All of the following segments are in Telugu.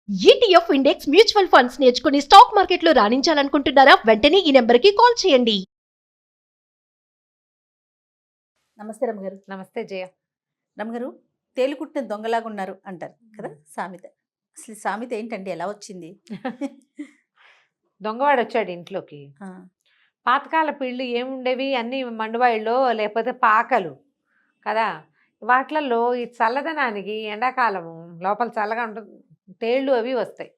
ఈటీఎఫ్ ఇండెక్స్ మ్యూచువల్ ఫండ్స్ నేర్చుకుని స్టాక్ మార్కెట్లో రాణించాలనుకుంటున్నారా? వెంటనే ఈ నెంబర్కి కాల్ చేయండి. నమస్తే రమ్మగారు. నమస్తే జయ. రమ్మగారు, తేలుకుట్టిన దొంగలాగా ఉన్నారు అంటారు కదా సామెత. అసలు ఈ సామెత ఏంటండి, ఎలా వచ్చింది? దొంగవాడు వచ్చాడు ఇంట్లోకి. ఆ, పాతకాల పిళ్ళు ఏముండేవి, అన్ని మండువాయిల్లో లేకపోతే పాకలు కదా. వాటిలలో ఈ చల్లదనానికి ఎండాకాలము లోపల చల్లగా ఉంటుంది, తేళ్ళు అవి వస్తాయి.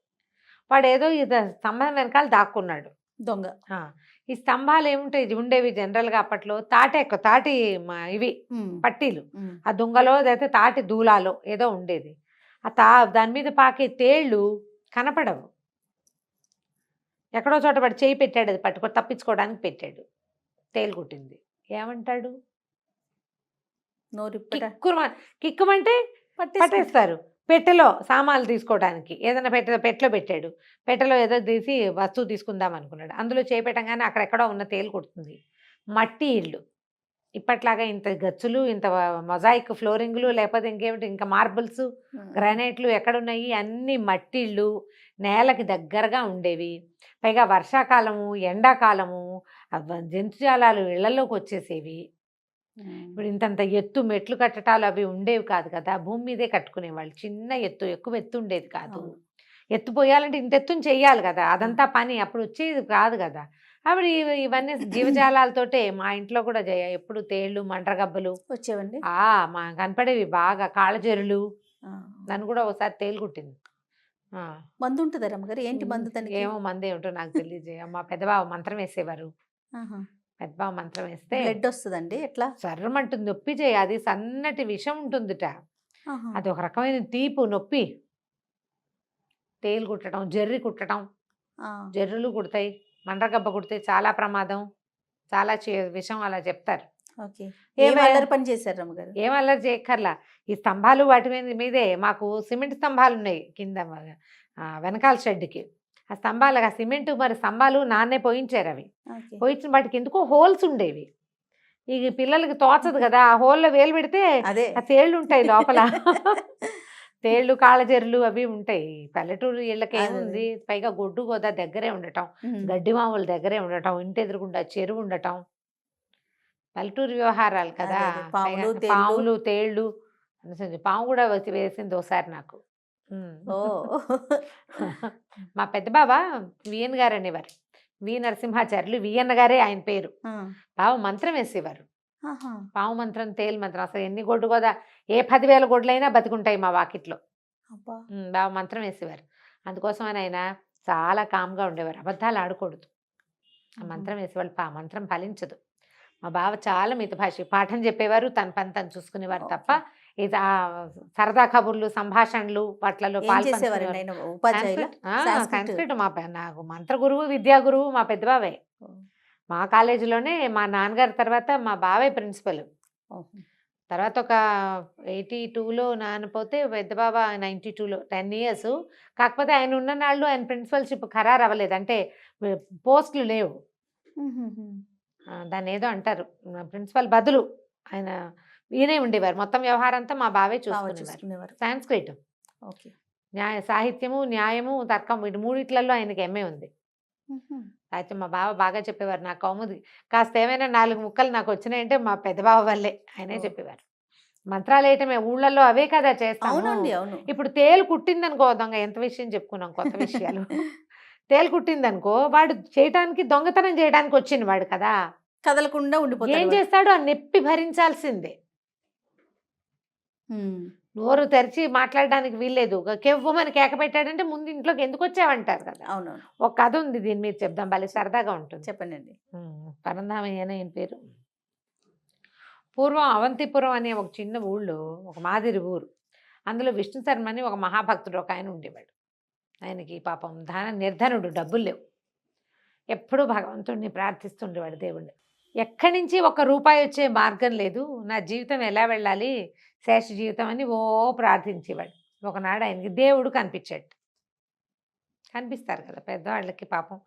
వాడు ఏదో ఇది స్తంభం వెనకాల దాక్కున్నాడు దొంగ. ఆ, ఈ స్తంభాలు ఏముంటాయి ఇది ఉండేవి జనరల్గా అప్పట్లో తాటి ఇవి పట్టీలు. ఉమ్, ఆ దొంగలో అయితే తాటి దూలాలో ఏదో ఉండేది. దాని మీద పాకే తేళ్ళు కనపడవు. ఎక్కడో చోట వాడు చేయి పెట్టాడు, అది పట్టుకొని తప్పించుకోవడానికి పెట్టాడు. తేలు కుట్టింది. ఏమంటాడు? నోరిప్పట కిక్కుమంటే పట్టేస్తారు. పెట్టెలో సామాన్లు తీసుకోవడానికి ఏదైనా పెట్టెలో పెట్టాడు. పెట్టెలో ఏదో తీసి వస్తువు తీసుకుందాం అనుకున్నాడు. అందులో చేపెట్టంగానే అక్కడెక్కడో ఉన్న తేలు కుడుతుంది. మట్టి ఇళ్ళు, ఇప్పట్లాగా ఇంత గచ్చులు, ఇంత మొజాయిక్ ఫ్లోరింగ్లు, లేకపోతే ఇంకేమిటి ఇంకా మార్బుల్స్, గ్రానైట్లు ఎక్కడున్నాయి? అన్ని మట్టి ఇళ్ళు, నేలకి దగ్గరగా ఉండేవి. పైగా వర్షాకాలము, ఎండాకాలము జంతుజాలాలు ఇళ్లలోకి వచ్చేసేవి. ఇప్పుడు ఇంతంత ఎత్తు మెట్లు కట్టడాలు అవి ఉండేవి కాదు కదా, భూమి మీదే కట్టుకునేవాళ్ళు. చిన్న ఎత్తు, ఎక్కువ ఎత్తు ఉండేది కాదు. ఎత్తు పోయాలంటే ఇంత ఎత్తుని చెయ్యాలి కదా, అదంతా పని అప్పుడు వచ్చేది కాదు కదా. అప్పుడు ఇవన్నీ జీవజాలాలతోటే. మా ఇంట్లో కూడా జయ ఎప్పుడు తేళ్ళు, మండ్రగబ్బలు వచ్చేవండి. మా కనపడేవి బాగా. కాళ్ళజెరులు. నన్ను కూడా ఒకసారి తేలు కుట్టింది. మందు ఉంటుందా రమ్మగారు? ఏంటి మందు తనకి? ఏమో మంది ఏమిటో నాకు తెలియదు. మా పెద్దబావ మంత్రం వేసేవారు. పెద్దబావ మంత్రం వేస్తే బ్లడ్ వస్తుందండి. ఎట్లా? సర్రమంటుంది, నొప్పి చేయ. అది సన్నటి విషం ఉంటుందిట. అది ఒక రకమైన తీపు నొప్పి. తేలు కుట్టడం, జర్రి కుట్టడం. జర్రులు కుడతాయి, మండ్రగబ్బ కుడితే చాలా ప్రమాదం, చాలా విషం అలా చెప్తారు. పని చేశారు రమ్మగారు? ఏం అల్లరి చేయక్కర్లా. ఈ స్తంభాలు వాటి మీదే మాకు సిమెంట్ స్తంభాలు ఉన్నాయి కింద వెనకాల షెడ్కి. ఆ స్తంభాలు, ఆ సిమెంట్ మరి స్తంభాలు నాన్నే పోయించారు. అవి పోయించిన వాటికి ఎందుకో హోల్స్ ఉండేవి. ఈ పిల్లలకి తోచదు కదా, ఆ హోల్లో వేలు పెడితే ఆ తేళ్ళు ఉంటాయి లోపల. తేళ్ళు, కాళ్ళజెర్లు అవి ఉంటాయి. పల్లెటూరు ఇళ్ళకి ఏముంది, పైగా గొడ్డు గోదా దగ్గరే ఉండటం, గడ్డి మామూలు దగ్గరే ఉండటం, ఇంటి ఎదురుకుండా చెరువు ఉండటం, పల్లెటూరు వ్యవహారాలు కదా. పాములు, తేళ్ళు. పాము కూడా వచ్చి వేసింది ఒకసారి నాకు. మా పెద్ద బావ విఎన్ గారు అనేవారు, వి నరసింహాచార్యులు, విఎన్ గారే ఆయన పేరు. బావ మంత్రం వేసేవారు. పాము మంత్రం, తేలు మంత్రం. అసలు ఎన్ని గొడ్డు గోదా, ఏ 10,000 గొడ్లైనా బతికుంటాయి మా వాకిట్లో. బావ మంత్రం వేసేవారు. అందుకోసం ఆయన చాలా కామ్గా ఉండేవారు, అబద్ధాలు ఆడకూడదు. ఆ మంత్రం వేసేవాళ్ళు. మంత్రం ఫలించదు. మా బావ చాలా మితభాషి, పాఠం చెప్పేవారు, తన పని తను చూసుకునేవారు తప్ప ఇది సరదా కబుర్లు, సంభాషణలు వాటిలలో సంస్కృతం. నాకు మంత్ర గురువు, విద్యా గురువు మా పెద్ద బావే. మా కాలేజీలోనే మా నాన్నగారి తర్వాత మా బావే ప్రిన్సిపల్. తర్వాత ఒక 82లో నాన్నపోతే పెద్ద బావ 92లో 10 years. కాకపోతే ఆయన ఉన్న నాళ్ళు ఆయన ప్రిన్సిపల్షిప్ ఖరారు అవ్వలేదు, అంటే పోస్టులు లేవు. దాన్ని ఏదో అంటారు, ప్రిన్సిపల్ బదులు ఆయన ఈయనే ఉండేవారు. మొత్తం వ్యవహారం అంతా మా బావే చూసుకునేవారు. సాంస్క్రిట్, సాహిత్యము, న్యాయము, తర్కం, వీటి మూడిట్లలో ఆయనకి ఎంఏ ఉంది. అయితే మా బావ బాగా చెప్పేవారు. నా కౌముది కాస్త ఏమైనా 4 ముక్కలు నాకు వచ్చినాయంటే మా పెద్ద బావ వల్లే, ఆయనే చెప్పేవారు. మంత్రాలు వేయటమే ఊళ్ళల్లో అవే కదా చేస్తాము. ఇప్పుడు తేలు కుట్టిందనుకో దొంగ, ఎంత విషయం చెప్పుకున్నాం, కొత్త విషయాలు. తేలు కుట్టిందనుకో, వాడు చేయటానికి, దొంగతనం చేయడానికి వచ్చిన వాడు కదా, కదలకుండా ఉండిపోతాడు. ఏం చేస్తాడు? ఆ నొప్పి భరించాల్సిందే. నోరు తెరిచి మాట్లాడడానికి వీల్లేదు. కెవ్వమని కేక పెట్టాడంటే ముందు ఇంట్లోకి ఎందుకు వచ్చావంటారు కదా. అవును. ఒక కథ ఉంది, దీని మీద చెప్దాం, భలే సరదాగా ఉంటుంది. చెప్పండి. పరంధామయ్య ఆయన పేరు. పూర్వం అవంతిపురం అనే ఒక చిన్న ఊళ్ళో ఒక మాదిరి ఊరు. అందులో విష్ణు శర్మ అని ఒక మహాభక్తుడు ఒక ఆయన ఉండేవాడు. ఆయనకి పాపం నిర్ధనుడు, డబ్బులు లేవు. ఎప్పుడూ భగవంతుడిని ప్రార్థిస్తుండేవాడు, దేవుణ్ణి. ఎక్కడి నుంచి 1 రూపాయి వచ్చే మార్గం లేదు, నా జీవితం ఎలా వెళ్ళాలి, శేష జీవితం అని ప్రార్థించేవాడు. ఒకనాడు ఆయనకి దేవుడు కనిపించాడు. కనిపిస్తారు కదా పెద్దవాళ్ళకి, పాపం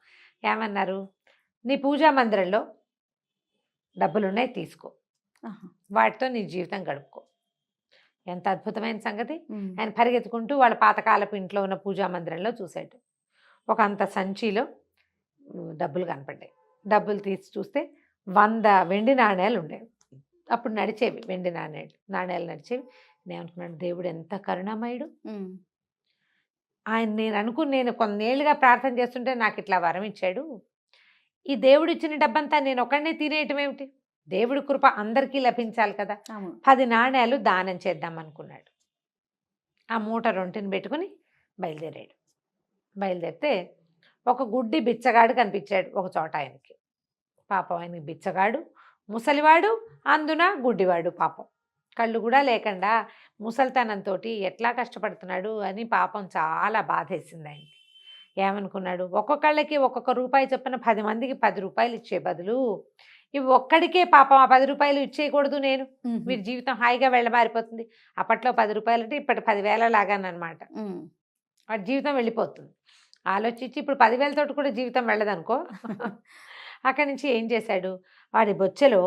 ఏమన్నారు, నీ పూజా మందిరంలో డబ్బులున్నాయి, తీసుకో, వాటితో నీ జీవితం గడుపుకో. ఎంత అద్భుతమైన సంగతి. ఆయన పరిగెత్తుకుంటూ వాళ్ళ పాతకాలపు ఇంట్లో ఉన్న పూజా మందిరంలో చూశాడు. ఒక అంత సంచిలో డబ్బులు కనపడ్డాయి. డబ్బులు తీసి చూస్తే 100 వెండి నాణేలు ఉండేవి. అప్పుడు నడిచేవి వెండి నాణేలు నడిచేవి. నేను అనుకున్నాను, దేవుడు ఎంత కరుణామయుడు. ఆయన నేను కొన్నేళ్ళుగా ప్రార్థన చేస్తుంటే నాకు ఇట్లా వరం ఇచ్చాడు. ఈ దేవుడు ఇచ్చిన డబ్బంతా నేను ఒకనే తినేయటం ఏమిటి? దేవుడి కృప అందరికీ లభించాలి కదా. 10 నాణేలు దానం చేద్దాం అనుకున్నాడు. ఆ మూట రొంటిని పెట్టుకుని బయలుదేరితే ఒక గుడ్డి బిచ్చగాడు కనిపించాడు ఒక చోట ఆయనకి. పాపం ఆయనకి బిచ్చగాడు, ముసలివాడు, అందున గుడ్డివాడు. పాపం కళ్ళు కూడా లేకుండా ముసలితనంతో ఎట్లా కష్టపడుతున్నాడు అని పాపం చాలా బాధేసింది ఆయనకి. ఏమనుకున్నాడు, ఒక్కొక్కళ్ళకి ఒక్కొక్క రూపాయి చొప్పున 10 మందికి 10 రూపాయలు ఇచ్చే బదులు ఇవి ఒక్కడికే పాపం ఆ 10 రూపాయలు ఇచ్చేయకూడదు నేను, మీరు జీవితం హాయిగా వెళ్ళమారిపోతుంది. అప్పట్లో 10 రూపాయలు అంటే ఇప్పటి 10,000 లాగానమాట. వాడి జీవితం వెళ్ళిపోతుంది. ఆలోచించి ఇప్పుడు 10,000 కూడా జీవితం వెళ్ళదనుకో. అక్కడి నుంచి ఏం చేశాడు, వాడి బొచ్చెలో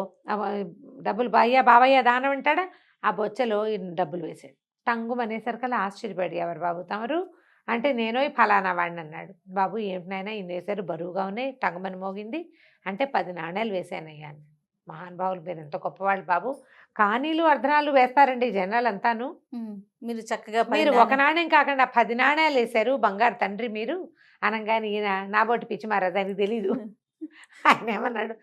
డబ్బులు బావయ్య దానం అంటాడా, ఆ బొచ్చెలో ఈ డబ్బులు వేశాడు. టంగుం అనేసరికల్లా ఆశ్చర్యపడి, ఎవరు బాబు తమరు అంటే, నేను ఫలానా వాడిని అన్నాడు. బాబు ఏంటినైనా ఇన్ని వేశారు, బరువుగా ఉన్నాయి, టంగుమని మోగింది అంటే 10 నాణేలు వేశానయ్యా. మహానుభావులు మీరు ఎంత గొప్పవాళ్ళు బాబు, కానీలు అర్ధనాలు వేస్తారండి జనాలు అంతాను. మీరు చక్కగా మీరు ఒక నాణ్యం కాకుండా 10 నాణేలు వేశారు, బంగారు తండ్రి మీరు అనగానే ఈయన నాబోటి పిచ్చి మారాది, ఆయనకి తెలీదు. ఆయన ఏమన్నాడు,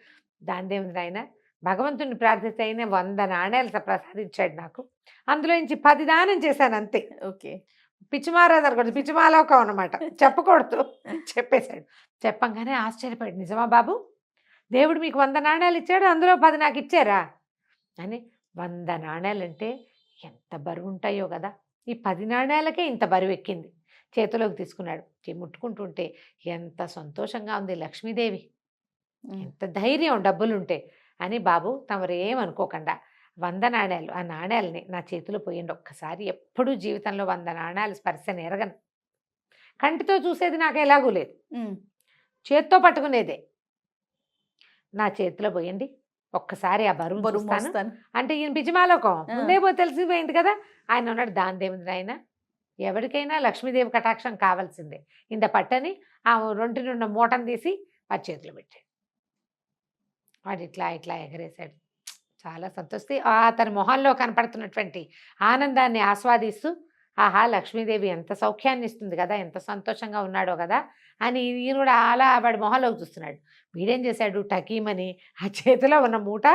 దానిదేముంది ఆయన, భగవంతుని ప్రార్థిస్తే ఆయన 100 నాణేలు ప్రసాదించాడు నాకు, అందులో నుంచి 10 దానం చేశాను అంతే. ఓకే, పిచ్చిమారాదు అనుకోండి, పిచ్చిమాలోకం అనమాట, చెప్పకూడదు. చెప్పేశాడు. చెప్పంగానే ఆశ్చర్యపడి, నిజమా బాబు, దేవుడు మీకు 100 నాణేలు ఇచ్చాడు, అందులో 10 నాకు ఇచ్చారా అని. 100 నాణేలంటే ఎంత బరువు ఉంటాయో కదా, ఈ 10 నాణేలకే ఇంత బరువు ఎక్కింది. చేతిలోకి తీసుకున్నాడు. ముట్టుకుంటుంటే ఎంత సంతోషంగా ఉంది. లక్ష్మీదేవి ఎంత ధైర్యం డబ్బులుంటే అని. బాబు తమరు ఏమనుకోకుండా 100 నాణేలు, ఆ నాణేలని నా చేతిలో పోయండి ఒక్కసారి. ఎప్పుడూ జీవితంలో 100 నాణేలు స్పర్శని ఎరగను. కంటితో చూసేది నాకు ఎలాగూ లేదు, చేత్తో పట్టుకునేదే. నా చేతిలో పోయండి ఒక్కసారి, ఆ బరువు చూస్తాను అంటే. ఈయన బిజిమాలోకం ముందే పోయి తెలిసిపోయింది కదా. ఆయన ఉన్నాడు, దానిదేముంది ఆయన, ఎవరికైనా లక్ష్మీదేవి కటాక్షం కావాల్సిందే. ఇంత పట్టని ఆ రొంటినున్న మూటను తీసి వాడి చేతిలో పెట్టాడు. వాడు ఇట్లా ఇట్లా ఎగరేశాడు. చాలా సంతోషి అతని మొహంలో కనపడుతున్నటువంటి ఆనందాన్ని ఆస్వాదిస్తూ, ఆహా లక్ష్మీదేవి ఎంత సౌఖ్యాన్ని ఇస్తుంది కదా, ఎంత సంతోషంగా ఉన్నాడో కదా అని ఈయన కూడా అలా వాడి మొహంలోకి చూస్తున్నాడు. వీడేం చేశాడు, టకీమని ఆ చేతిలో ఉన్న మూట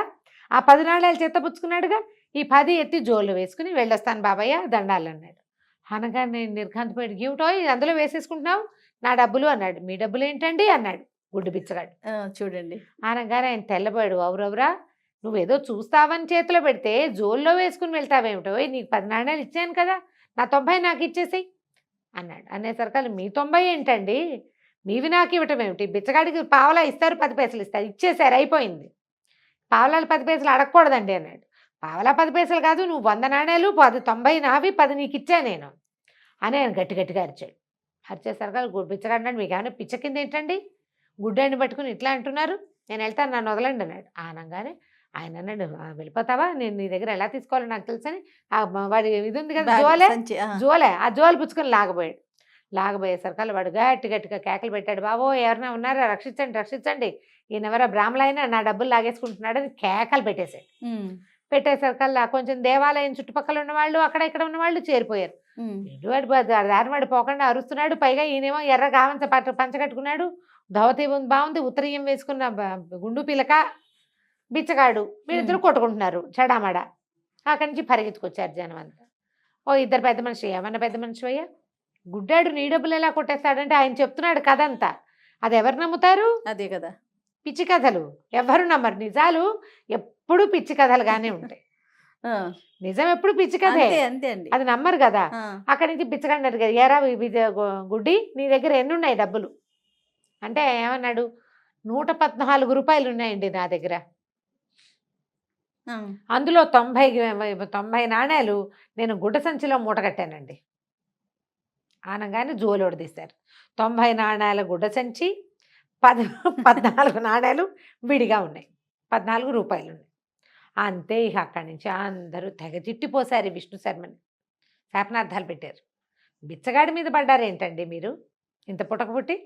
ఆ 10 నాణేలు చేతపుచ్చుకున్నాడుగా, ఈ 10 ఎత్తి జోళ్ళు వేసుకుని వెళ్ళొస్తాను బాబయ్య దండాలు అన్నాడు. అనగానే నిర్ఘాంతపోయాడు. ఏమిటో అందులో వేసేసుకుంటున్నావు నా డబ్బులు అన్నాడు. మీ డబ్బులు ఏంటండి అన్నాడు గుడ్డు బిచ్చగాడు. చూడండి అనగానే ఆయన తెల్లబోయాడు. అవురవురా, నువ్వేదో చూస్తావని చేతిలో పెడితే జోల్లో వేసుకుని వెళ్తావేమిటో, నీకు 10 నాణేలు ఇచ్చాను కదా, నా 90 నాకు ఇచ్చేసేయి అన్నాడు. అనేసరికి మీ 90 ఏంటండి, మీవి నాకు ఇవ్వటం ఏమిటి, బిచ్చగాడికి పావలా ఇస్తారు 10 పైసలు ఇస్తారు, ఇచ్చేసారు అయిపోయింది, పావలాలు 10 పైసలు అడగకూడదండి అన్నాడు. పావలా 10 పైసలు కాదు, నువ్వు 100 నాణేలు 90 నావి 10 నీకు ఇచ్చా నేను అని ఆయన గట్టిగా అరిచాడు. అరిచేసరికి బిచ్చగాడినాడు, మీకు ఏమైనా పిచ్చ కింద ఏంటండి, గుడ్డాన్ని పట్టుకుని ఇట్లా అంటున్నారు, నేను వెళ్తాను నన్ను వదలండి అన్నాడు. అనగానే ఆయన అన్నాడు, వెళ్ళిపోతావా, నేను నీ దగ్గర ఎలా తీసుకోవాలో నాకు తెలుసని వాడి ఇది ఉంది కదా జోలే, ఆ జోలు పుచ్చుకొని లాగబోయేసరికి వాడు గట్టిగా కేకలు పెట్టాడు. బాబో ఎవరైనా ఉన్నారా, రక్షించండి రక్షించండి, ఈయనెవరో బ్రాహ్మలైనా నా డబ్బులు లాగేసుకుంటున్నాడని కేకలు పెట్టేశాడు. పెట్టేసరికల్లా కొంచెం దేవాలయం చుట్టుపక్కల ఉన్నవాళ్ళు అక్కడ ఇక్కడ ఉన్నవాళ్ళు చేరిపోయారు. దారివాడు పోకుండా అరుస్తున్నాడు. పైగా ఈయనేమో ఎర్ర గావంత పంచగట్టుకున్నాడు, ధవతి బాగుంది, ఉత్తరీయం వేసుకున్న గుండు పిలక బిచ్చగాడు, వీళ్ళిద్దరు కొట్టుకుంటున్నారు చెడామడ. అక్కడి నుంచి పరిగెత్తుకొచ్చారు జనం అంతా. ఓ ఇద్దరు పెద్ద మనిషి, ఏమన్నా పెద్ద మనిషి అయ్యా, గుడ్డాడు నీ డబ్బులు ఎలా కొట్టేస్తాడంటే ఆయన చెప్తున్నాడు కథ అంతా. అది ఎవరు నమ్ముతారు, అదే కదా పిచ్చి కథలు, ఎవరు నమ్మరు. నిజాలు ఎప్పుడు పిచ్చి కథలుగానే ఉంటాయి. నిజం ఎప్పుడు పిచ్చి కథే, అంతే అండి, అది నమ్మరు కదా. అక్కడి నుంచి బిచ్చగాడిని అడిగారు, ఏరా గుడ్డి నీ దగ్గర ఎన్ని ఉన్నాయి డబ్బులు అంటే ఏమన్నాడు, 114 రూపాయలు ఉన్నాయండి నా దగ్గర, అందులో 90 నాణేలు నేను గుడ్డ సంచిలో మూట కట్టానండి అనగానే జోలోడు తీశారు. 90 నాణేల గుడ్డ సంచి, 14 నాణేలు విడిగా ఉన్నాయి, 14 రూపాయలు ఉన్నాయి. అంతే ఇక అక్కడి నుంచి అందరూ తెగ తిట్టిపోసారు ఈ విష్ణు శర్మని. శాపనార్థాలు పెట్టారు. బిచ్చగాడి మీద పడ్డారేంటండి మీరు ఇంత పుట్టక పుట్టి?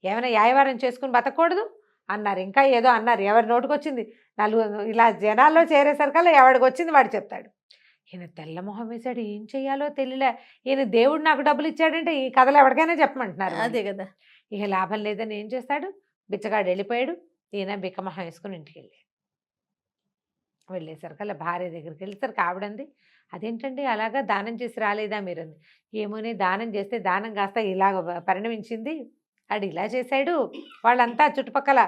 ఏమైనా యాయవారం చేసుకుని బతకూడదు అన్నారు. ఇంకా ఏదో అన్నారు, ఎవరి నోటికొచ్చింది. నలుగురు ఇలా జనాల్లో చేరేసరికల్లా ఎవడికి వచ్చింది వాడు చెప్తాడు. ఈయన తెల్లమొహం వేశాడు, ఏం చెయ్యాలో తెలియలే. ఈయన దేవుడు నాకు డబ్బులు ఇచ్చాడంటే ఈ కథలు ఎవరికైనా చెప్పమంటున్నారు. అదే కదా. ఇక లాభం లేదని ఏం చేస్తాడు, బిచ్చగాడు వెళ్ళిపోయాడు. ఈయన బిక్కమొహం వేసుకుని ఇంటికి వెళ్ళేసరికల్లా భార్య దగ్గరికి వెళ్ళేసరికి ఆవిడంది, అదేంటండి అలాగా దానం చేసి రాలేదా మీరంది. ఏమోని దానం చేస్తే దానం కాస్త ఇలాగ పరిణమించింది, ఆడు ఇలా చేశాడు, వాళ్ళంతా చుట్టుపక్కల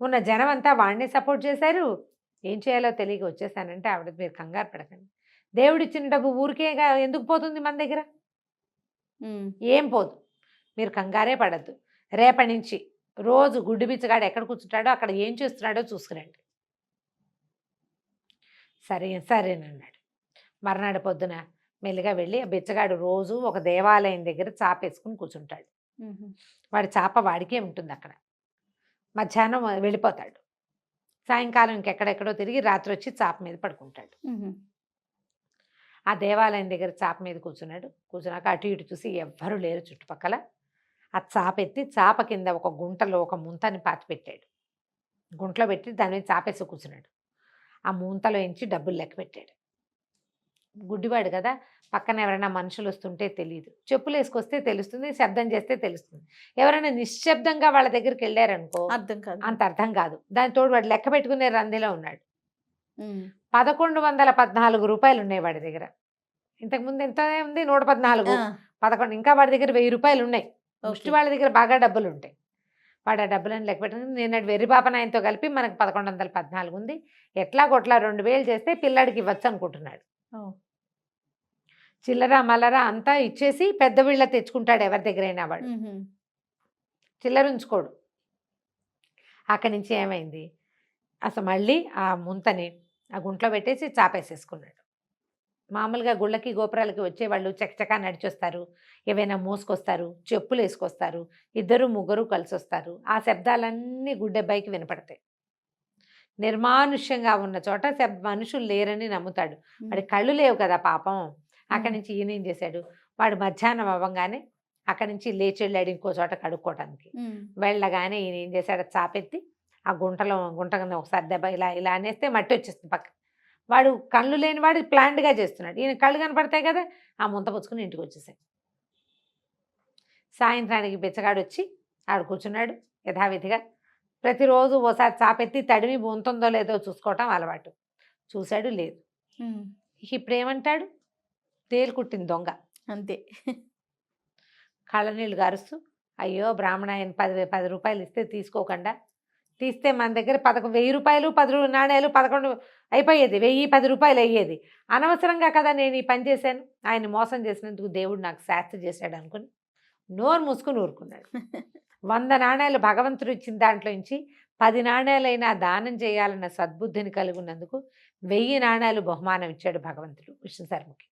ఉన్న జనం అంతా వాడినే సపోర్ట్ చేశారు, ఏం చేయాలో తెలియక వచ్చేసానంటే ఆవిడ, మీరు కంగారు పడకండి, దేవుడిచ్చిన డబ్బు ఊరికే ఎందుకు పోతుంది మన దగ్గర, ఏం పోదు, మీరు కంగారే పడద్దు. రేపటి నుంచి రోజు గుడ్డు బిచ్చగాడు ఎక్కడ కూర్చుంటాడో అక్కడ ఏం చేస్తున్నాడో చూసుకురండి. సరేనన్నాడు. మర్నాడు పొద్దున మెల్లిగా వెళ్ళి ఆ బిచ్చగాడు రోజు ఒక దేవాలయం దగ్గర చాపేసుకుని కూర్చుంటాడు. వాడి చాప వాడికే ఉంటుంది అక్కడ. మధ్యాహ్నం వెళ్ళిపోతాడు. సాయంకాలం ఇంకెక్కడెక్కడో తిరిగి రాత్రి వచ్చి చాప మీద పడుకుంటాడు. ఆ దేవాలయం దగ్గర చాప మీద కూర్చున్నాక అటు ఇటు చూసి ఎవ్వరూ లేరు చుట్టుపక్కల. ఆ చాప ఎత్తి చాప కింద ఒక గుంటలో ఒక ముంతని పాతి పెట్టాడు. గుంటలో పెట్టి దాని మీద చాపేసి కూర్చున్నాడు. ఆ ముంతలో ఎంచి డబ్బులు లెక్క పెట్టాడు. గుడ్డివాడు కదా, పక్కన ఎవరైనా మనుషులు వస్తుంటే తెలియదు, చెప్పులు వేసుకొస్తే తెలుస్తుంది, శబ్దం చేస్తే తెలుస్తుంది. ఎవరైనా నిశ్శబ్దంగా వాళ్ళ దగ్గరికి వెళ్ళారనుకో అర్థం కాదు, అంత అర్థం కాదు. దాని తోడు వాడు లెక్క పెట్టుకునే రందిలో ఉన్నాడు. 1114 రూపాయలు ఉన్నాయి వాడి దగ్గర. ఇంతకుముందు ఎంత ఉంది, 114. 11 ఇంకా వాడి దగ్గర 1000 రూపాయలు ఉన్నాయి. ముష్టి వాళ్ళ దగ్గర బాగా డబ్బులు ఉంటాయి. వాడు ఆ డబ్బులను లెక్క పెట్టుకుని, నేను వెర్రి పాపనాయనతో కలిపి మనకు 1114 ఉంది, ఎట్లా కొట్లా 2000 చేస్తే పిల్లాడికి ఇవ్వచ్చు అనుకుంటున్నాడు. చిల్లర మల్లరా అంతా ఇచ్చేసి పెద్ద వీళ్ళ తెచ్చుకుంటాడు ఎవరి దగ్గరైనా. వాడు చిల్లర ఉంచుకోడు. అక్కడి నుంచి ఏమైంది, అసలు మళ్ళీ ఆ ముంతని ఆ గుంట్లో పెట్టేసి చాపేసేసుకున్నాడు. మామూలుగా గుళ్ళకి గోపురాలకి వచ్చేవాళ్ళు చకచకా నడిచొస్తారు, ఏవైనా మోసుకొస్తారు, చెప్పులు వేసుకొస్తారు, 2 3 కలిసి వస్తారు. ఆ శబ్దాలన్నీ గుడ్డెబ్బాయికి వినపడతాయి. నిర్మానుష్యంగా ఉన్న చోట మనుషులు లేరని నమ్ముతాడు. వాడి కళ్ళు లేవు కదా పాపం. అక్కడి నుంచి ఈయన ఏం చేశాడు, వాడు మధ్యాహ్నం అవ్వగానే అక్కడి నుంచి లేచి వెళ్ళాడు ఇంకో చోట కడుక్కోవటానికి. వెళ్ళగానే ఈయన ఏం చేశాడు, చాపెత్తి ఆ గుంట కింద ఒకసారి దెబ్బ ఇలా అనేస్తే మట్టి వచ్చేస్తుంది పక్క. వాడు కళ్ళు లేని వాడు ప్లాంట్గా చేస్తున్నాడు. ఈయన కళ్ళు కనపడతాయి కదా, ఆ ముంత పుచ్చుకుని ఇంటికి వచ్చేసాడు. సాయంత్రానికి బిచ్చగాడు వచ్చి ఆడు కూర్చున్నాడు యథావిధిగా. ప్రతిరోజు ఓసారి చాపెత్తి తడిమి ఉంటుందో లేదో చూసుకోవటం అలవాటు. చూశాడు, లేదు. ఇప్పుడు ఏమంటాడు, తేలు కుట్టిన దొంగ అంతే. కళ్ళనీళ్ళు గారుస్తూ, అయ్యో బ్రాహ్మణ ఆయన 10 రూపాయలు ఇస్తే తీసుకోకుండా, తీస్తే మన దగ్గర 1000 రూపాయలు 10 నాణ్యాలు 11 అయిపోయేది, 1010 రూపాయలు అయ్యేది. అనవసరంగా కదా నేను ఈ పని చేశాను, ఆయన మోసం చేసినందుకు దేవుడు నాకు శాస్తి చేశాడు అనుకుని నోరు మూసుకుని ఊరుకున్నాడు. 100 నాణ్యాలు భగవంతుడు ఇచ్చిన దాంట్లో నుంచి 10 నాణ్యాలైనా దానం చేయాలన్న సద్బుద్ధిని కలిగి ఉన్నందుకు 1000 నాణ్యాలు బహుమానం ఇచ్చాడు భగవంతుడు విష్ణు శర్మకి.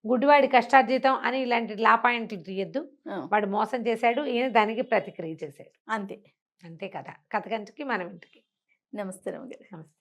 గుడ్డివాడి కష్టార్జితం అని ఇలాంటి లా పాయింట్లు తీయద్దు. వాడు మోసం చేశాడు, ఈయన దానికి ప్రతిక్రియ చేశాడు. అంతే అంతే కదా. కథ గంటకి మనం ఇంటికి. నమస్తే రమగారు. నమస్తే.